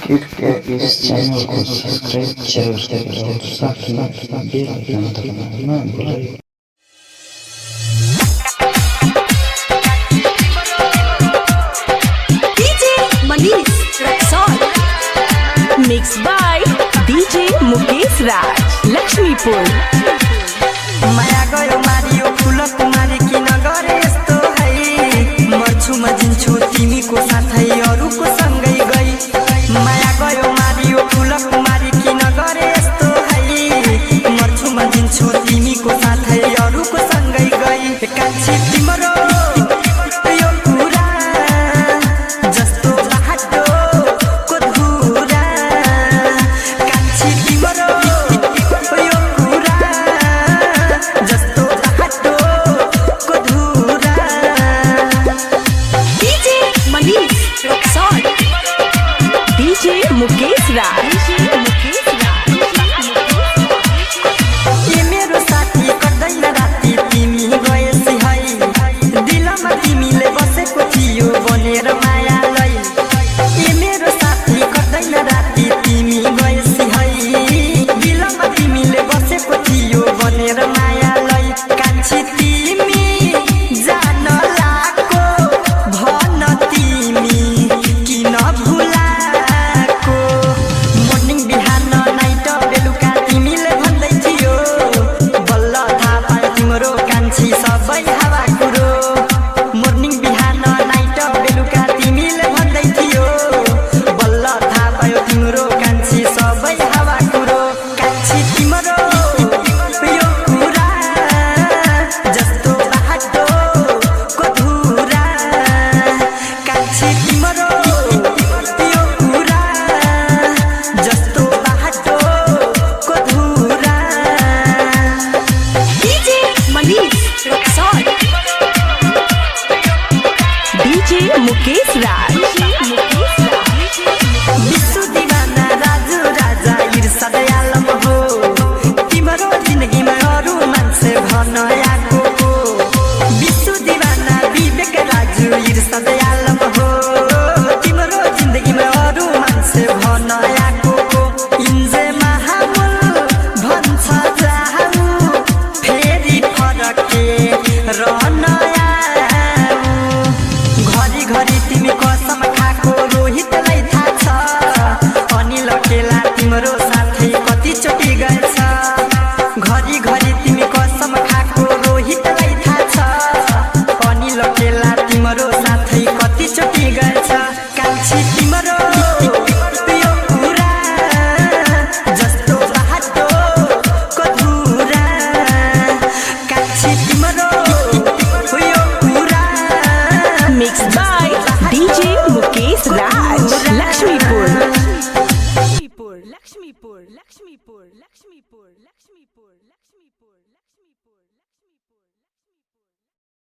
कृपया इस चैनल को सब्सक्राइब जरूर करें और साथ ही बेल आइकन दबाना ना भूलें। DJ Manish Raksol, mixed by DJ Mukesh Raj, Lakshmipur. माया गयो मारियो फूल कुमारी किन गरे यस्तो है मर्छु मजिन्छु तिमीको साथै अरूको सँगै गई माया गयो मारियो फूल कुमारी किन गरे यस्तो है मर्छु मजिन्छु तिमीको साथै अरूको सँगै गई कान्छी तिम्रो यो कुरा जस्तो बाटोको धुरा कान्छी तिम्रो यो कुरा जस्तो बाटोको धुरा DJ Manish Raksol, DJ Mukesh Raj, ये मेरो साथी गर्दैन राति तिमी गएसी है दिलमा तिमीले बसेको थियो बनेर मायालाई ये मेरो साथी गर्दैन राति तिमी गएसी है दिलमा तिमीले बसेको थियो बनेर मायालाई कान्छी तिमी जान लाको भन तिमी किन भुलाको मर्निङ बिहान नाइट बेलुका तिमीले भन्दै थियो बल्ल थाहा पायो तिम्रो कान्छी सबै हावा कुरो मर्निङ बिहान नाइट बेलुका तिमीले भन्दै थियो बल्ल थाहा पायो तिम्रो कान्छी सबै हावा कुरो कान्छी तिम्रो यो कुरा जस्तो बाटोको धुरा कान्छी तिम्रो यो कुरा जस्तो बाटोको धुरा DJ Manish Raksol, DJ Mukesh Raj, विश्व दीवाना राजु राजा ईर्षा दयालम हो तिम्रो जिन्दगीमा अरू मान्छे भन आएको हो विश्व दीवाना विवेक राजु ईर्षा दयालम हो तिम्रो जिन्दगीमा अरू मान्छे भन आएको हो इन्जे महामुल भन्छ जाऊ फेरि फरके रहन आऊ घरी घरी तिमी कसम खाएको रोहितलाई थाहा छ अनिल केला तिम्रो साथै कतिचोटि गएछ घरी घरी तिमी कसम खाएको रोहितलाई थाहा छ अनिल केला तिम्रो साथै कतिचोटि गएछ कान्छी तिम्रो यो कुरा जस्तो बाटोको धुरा कान्छी तिम्रो यो कुरा mixed by DJ Mukesh Raj, Lakshmipur. Lakshmipur, Lakshmipur, Lakshmipur, Lakshmipur, Lakshmipur, Lakshmipur.